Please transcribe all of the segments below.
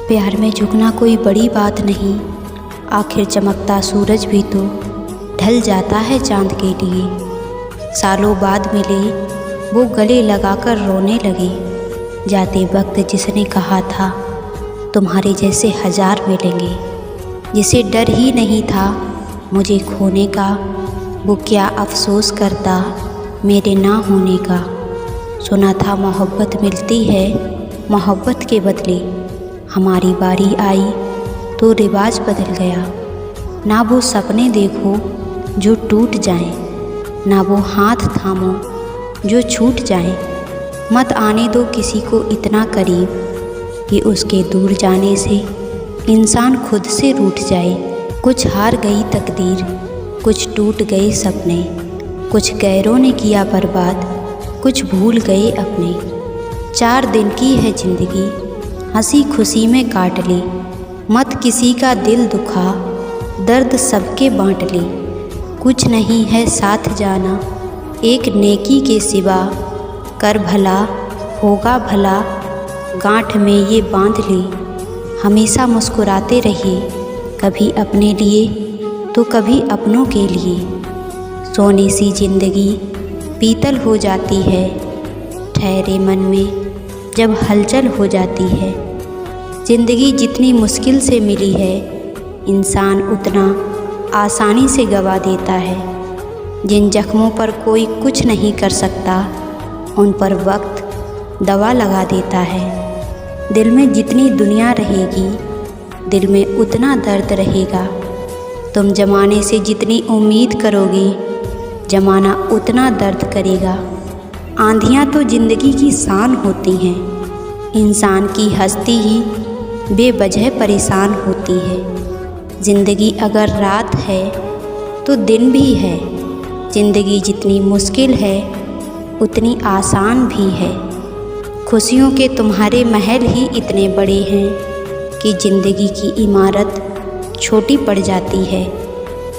प्यार में झुकना कोई बड़ी बात नहीं, आखिर चमकता सूरज भी तो ढल जाता है चांद के लिए। सालों बाद मिले वो गले लगाकर रोने लगे, जाते वक्त जिसने कहा था तुम्हारे जैसे 1000 मिलेंगे। जिसे डर ही नहीं था मुझे खोने का, वो क्या अफसोस करता मेरे ना होने का। सुना था मोहब्बत मिलती है मोहब्बत के बदले, हमारी बारी आई तो रिवाज बदल गया। ना वो सपने देखो जो टूट जाएं, ना वो हाथ थामो जो छूट जाएं। मत आने दो किसी को इतना करीब कि उसके दूर जाने से इंसान खुद से रूठ जाए। कुछ हार गई तकदीर, कुछ टूट गए सपने, कुछ गैरों ने किया बर्बाद, कुछ भूल गए अपने। 4 दिन की है ज़िंदगी, हंसी खुशी में काट ले। मत किसी का दिल दुखा, दर्द सबके बांट ले। कुछ नहीं है साथ जाना एक नेकी के सिवा, कर भला होगा भला गांठ में ये बांध ले। हमेशा मुस्कुराते रहिए, कभी अपने लिए तो कभी अपनों के लिए। सोने सी ज़िंदगी पीतल हो जाती है, ठहरे मन में जब हलचल हो जाती है। ज़िंदगी जितनी मुश्किल से मिली है, इंसान उतना आसानी से गवा देता है। जिन जख्मों पर कोई कुछ नहीं कर सकता, उन पर वक्त दवा लगा देता है। दिल में जितनी दुनिया रहेगी, दिल में उतना दर्द रहेगा। तुम ज़माने से जितनी उम्मीद करोगे, ज़माना उतना दर्द करेगा। आंधियाँ तो ज़िंदगी की शान होती हैं, इंसान की हस्ती ही बेवजह परेशान होती है। ज़िंदगी अगर रात है तो दिन भी है, ज़िंदगी जितनी मुश्किल है उतनी आसान भी है। खुशियों के तुम्हारे महल ही इतने बड़े हैं कि ज़िंदगी की इमारत छोटी पड़ जाती है।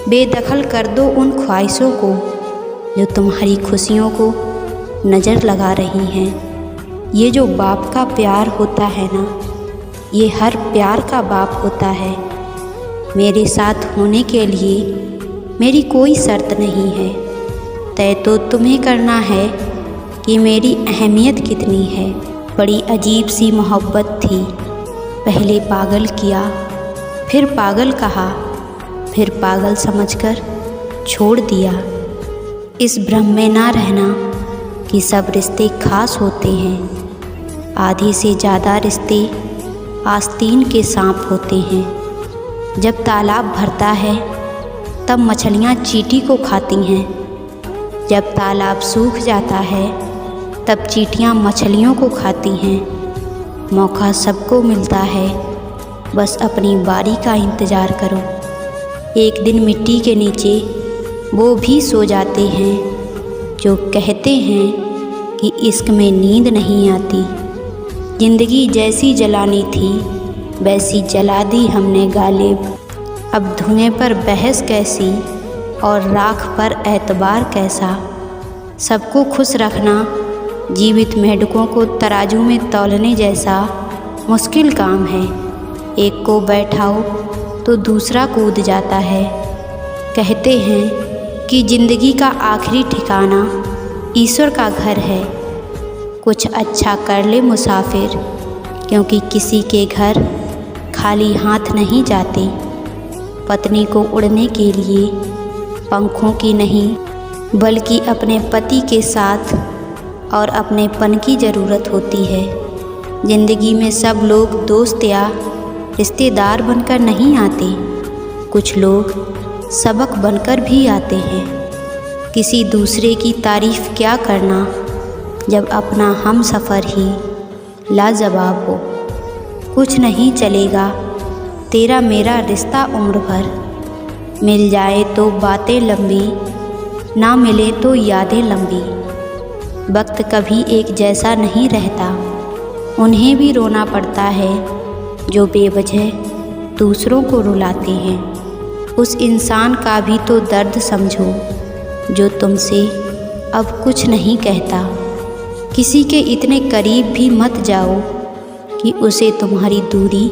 बेदखल कर दो उन ख्वाहिशों को जो तुम्हारी खुशियों को नज़र लगा रही हैं। ये जो बाप का प्यार होता है ना, ये हर प्यार का बाप होता है। मेरे साथ होने के लिए मेरी कोई शर्त नहीं है, तय तो तुम्हें करना है कि मेरी अहमियत कितनी है। बड़ी अजीब सी मोहब्बत थी, पहले पागल किया फिर पागल कहा, फिर पागल समझकर छोड़ दिया। इस भ्रम में ना रहना कि सब रिश्ते खास होते हैं। आधे से ज़्यादा रिश्ते आस्तीन के सांप होते हैं। जब तालाब भरता है तब मछलियाँ चींटी को खाती हैं, जब तालाब सूख जाता है तब चींटियाँ मछलियों को खाती हैं। मौका सबको मिलता है, बस अपनी बारी का इंतज़ार करो। एक दिन मिट्टी के नीचे वो भी सो जाते हैं जो कहते हैं कि इश्क में नींद नहीं आती। ज़िंदगी जैसी जलानी थी वैसी जला दी हमने गालिब। अब धुएं पर बहस कैसी और राख पर एतबार कैसा। सबको खुश रखना जीवित मेंढकों को तराजू में तौलने जैसा मुश्किल काम है। एक को बैठाओ तो दूसरा कूद जाता है। कहते हैं कि ज़िंदगी का आखिरी ठिकाना ईश्वर का घर है। कुछ अच्छा कर ले मुसाफिर, क्योंकि किसी के घर खाली हाथ नहीं जाते। पत्नी को उड़ने के लिए पंखों की नहीं बल्कि अपने पति के साथ और अपनेपन की ज़रूरत होती है। ज़िंदगी में सब लोग दोस्त या रिश्तेदार बनकर नहीं आते, कुछ लोग सबक बनकर भी आते हैं। किसी दूसरे की तारीफ़ क्या करना जब अपना हम सफ़र ही लाजवाब हो। कुछ नहीं चलेगा तेरा मेरा रिश्ता उम्र भर, मिल जाए तो बातें लंबी, ना मिले तो यादें लंबी। वक्त कभी एक जैसा नहीं रहता, उन्हें भी रोना पड़ता है जो बेवजह दूसरों को रुलाते हैं। उस इंसान का भी तो दर्द समझो जो तुमसे अब कुछ नहीं कहता। किसी के इतने करीब भी मत जाओ कि उसे तुम्हारी दूरी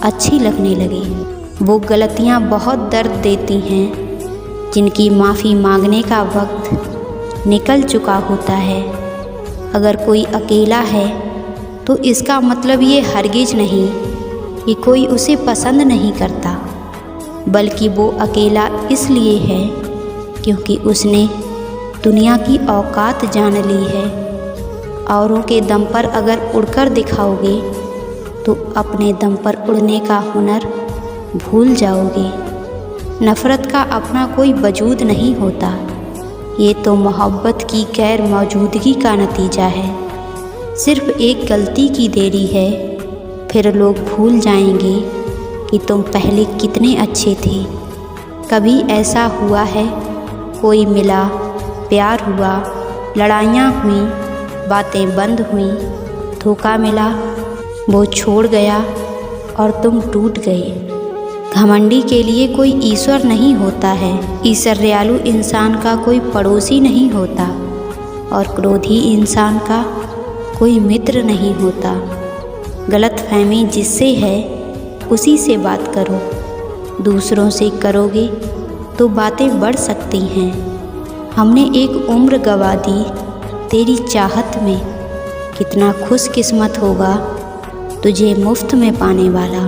अच्छी लगने लगे। वो गलतियाँ बहुत दर्द देती हैं जिनकी माफ़ी मांगने का वक्त निकल चुका होता है। अगर कोई अकेला है तो इसका मतलब ये हरगिज़ नहीं कि कोई उसे पसंद नहीं करता, बल्कि वो अकेला इसलिए है क्योंकि उसने दुनिया की औकात जान ली है। औरों के दम पर अगर उड़कर दिखाओगे तो अपने दम पर उड़ने का हुनर भूल जाओगे। नफ़रत का अपना कोई वजूद नहीं होता, ये तो मोहब्बत की गैर मौजूदगी का नतीजा है। सिर्फ एक गलती की देरी है, फिर लोग भूल जाएंगे कि तुम पहले कितने अच्छे थे। कभी ऐसा हुआ है कोई मिला, प्यार हुआ, लड़ाइयाँ हुईं, बातें बंद हुईं, धोखा मिला, वो छोड़ गया और तुम टूट गए। घमंडी के लिए कोई ईश्वर नहीं होता है, ईर्ष्यालु इंसान का कोई पड़ोसी नहीं होता और क्रोधी इंसान का कोई मित्र नहीं होता। गलतफहमी जिससे है उसी से बात करो, दूसरों से करोगे तो बातें बढ़ सकती हैं। हमने एक उम्र गंवा दी तेरी चाहत में, कितना खुशकिस्मत होगा तुझे मुफ्त में पाने वाला।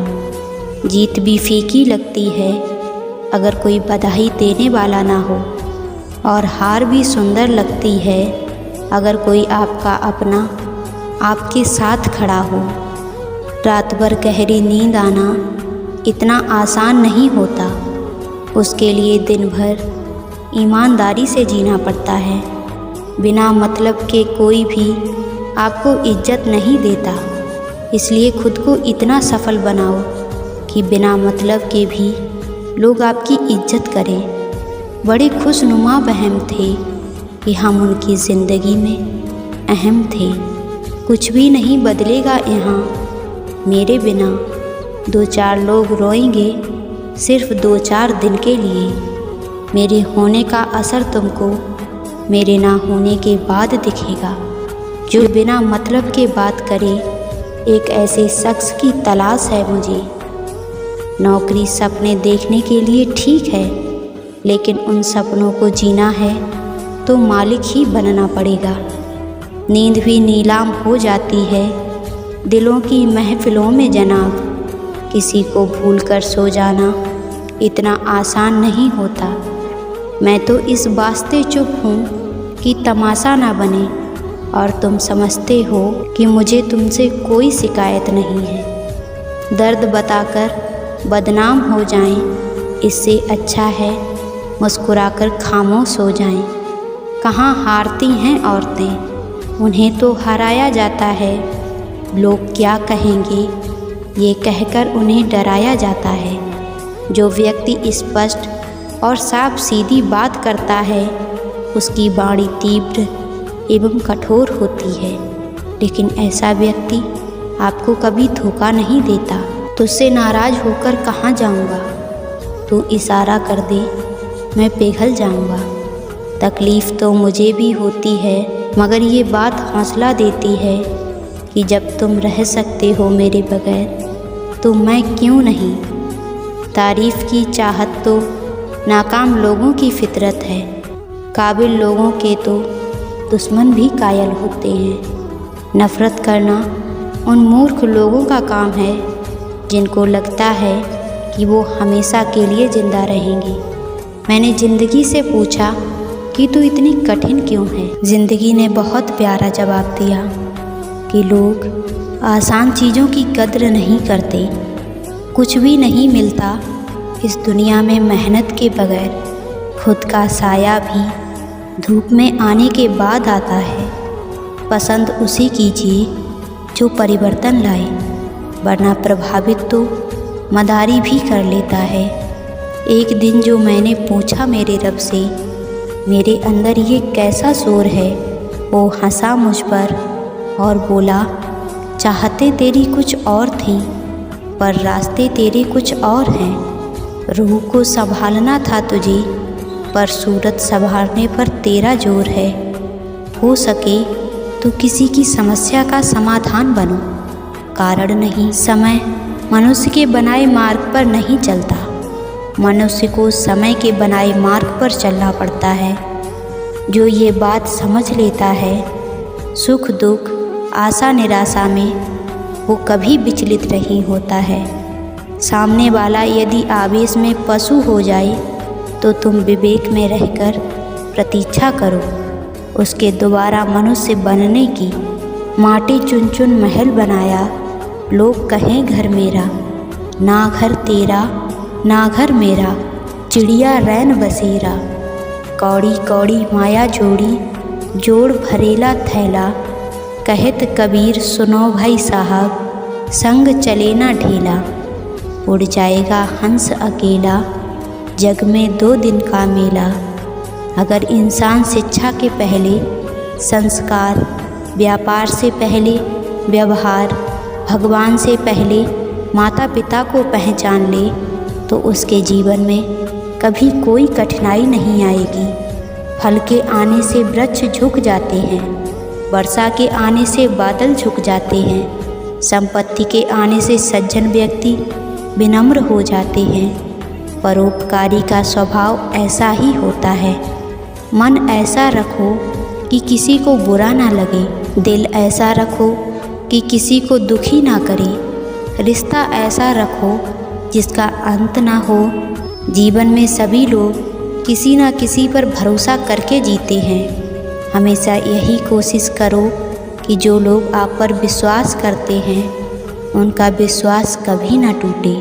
जीत भी फीकी लगती है अगर कोई बधाई देने वाला ना हो, और हार भी सुंदर लगती है अगर कोई आपका अपना आपके साथ खड़ा हो। रात भर गहरी नींद आना इतना आसान नहीं होता, उसके लिए दिन भर ईमानदारी से जीना पड़ता है। बिना मतलब के कोई भी आपको इज्जत नहीं देता, इसलिए खुद को इतना सफल बनाओ कि बिना मतलब के भी लोग आपकी इज्जत करें। बड़े खुशनुमा वहम थे कि हम उनकी ज़िंदगी में अहम थे। कुछ भी नहीं बदलेगा यहाँ मेरे बिना, 2-4 लोग रोएंगे सिर्फ 2-4 दिन के लिए। मेरे होने का असर तुमको मेरे ना होने के बाद दिखेगा। जो बिना मतलब के बात करे, एक ऐसे शख्स की तलाश है मुझे। नौकरी सपने देखने के लिए ठीक है, लेकिन उन सपनों को जीना है तो मालिक ही बनना पड़ेगा। नींद भी नीलाम हो जाती है दिलों की महफिलों में जनाब। किसी को भूलकर सो जाना इतना आसान नहीं होता। मैं तो इस वास्ते चुप हूँ कि तमाशा ना बने, और तुम समझते हो कि मुझे तुमसे कोई शिकायत नहीं है। दर्द बताकर बदनाम हो जाएं, इससे अच्छा है मुस्कुराकर खामोश हो जाएं। कहाँ हारती हैं औरतें, उन्हें तो हराया जाता है। लोग क्या कहेंगे ये कहकर उन्हें डराया जाता है। जो व्यक्ति स्पष्ट और साफ सीधी बात करता है उसकी वाणी तीव्र एवं कठोर होती है, लेकिन ऐसा व्यक्ति आपको कभी धोखा नहीं देता। तुझसे नाराज़ होकर कहाँ जाऊँगा, तू इशारा कर दे मैं पिघल जाऊँगा। तकलीफ़ तो मुझे भी होती है, मगर ये बात हौसला देती है कि जब तुम रह सकते हो मेरे बगैर तो मैं क्यों नहीं। तारीफ़ की चाहत तो नाकाम लोगों की फितरत है, काबिल लोगों के तो दुश्मन भी कायल होते हैं। नफ़रत करना उन मूर्ख लोगों का काम है जिनको लगता है कि वो हमेशा के लिए ज़िंदा रहेंगे। मैंने ज़िंदगी से पूछा कि तू इतनी कठिन क्यों है। ज़िंदगी ने बहुत प्यारा जवाब दिया कि लोग आसान चीज़ों की कद्र नहीं करते। कुछ भी नहीं मिलता इस दुनिया में मेहनत के बगैर। खुद का साया भी धूप में आने के बाद आता है। पसंद उसे कीजिए जो परिवर्तन लाए, वरना प्रभावित तो मदारी भी कर लेता है। एक दिन जो मैंने पूछा मेरे रब से, मेरे अंदर ये कैसा शोर है, वो हंसा मुझ पर और बोला, चाहते तेरी कुछ और थी पर रास्ते तेरे कुछ और हैं। रूह को संभालना था तुझे, पर सूरत संभालने पर तेरा जोर है। हो सके तो किसी की समस्या का समाधान बनो, कारण नहीं। समय मनुष्य के बनाए मार्ग पर नहीं चलता, मनुष्य को समय के बनाए मार्ग पर चलना पड़ता है। जो ये बात समझ लेता है, सुख दुख आशा निराशा में वो कभी विचलित नहीं होता है। सामने वाला यदि आवेश में पशु हो जाए तो तुम विवेक में रहकर प्रतीक्षा करो उसके दोबारा मनुष्य बनने की। माटी चुन चुन महल बनाया, लोग कहें घर मेरा, ना घर तेरा ना घर मेरा, चिड़िया रैन बसेरा। कौड़ी कौड़ी माया जोड़ी, जोड़ भरेला थैला, कहत कबीर सुनो भाई साहब, संग चले ना ढेला। उड़ जाएगा हंस अकेला, जग में 2 दिन का मेला। अगर इंसान शिक्षा के पहले संस्कार, व्यापार से पहले व्यवहार, भगवान से पहले माता पिता को पहचान ले तो उसके जीवन में कभी कोई कठिनाई नहीं आएगी। फल के आने से वृक्ष झुक जाते हैं, वर्षा के आने से बादल झुक जाते हैं, संपत्ति के आने से सज्जन व्यक्ति विनम्र हो जाते हैं। परोपकारी का स्वभाव ऐसा ही होता है। मन ऐसा रखो कि किसी को बुरा ना लगे, दिल ऐसा रखो कि किसी को दुखी ना करे, रिश्ता ऐसा रखो जिसका अंत ना हो। जीवन में सभी लोग किसी ना किसी पर भरोसा करके जीते हैं। हमेशा यही कोशिश करो कि जो लोग आप पर विश्वास करते हैं उनका विश्वास कभी ना टूटे।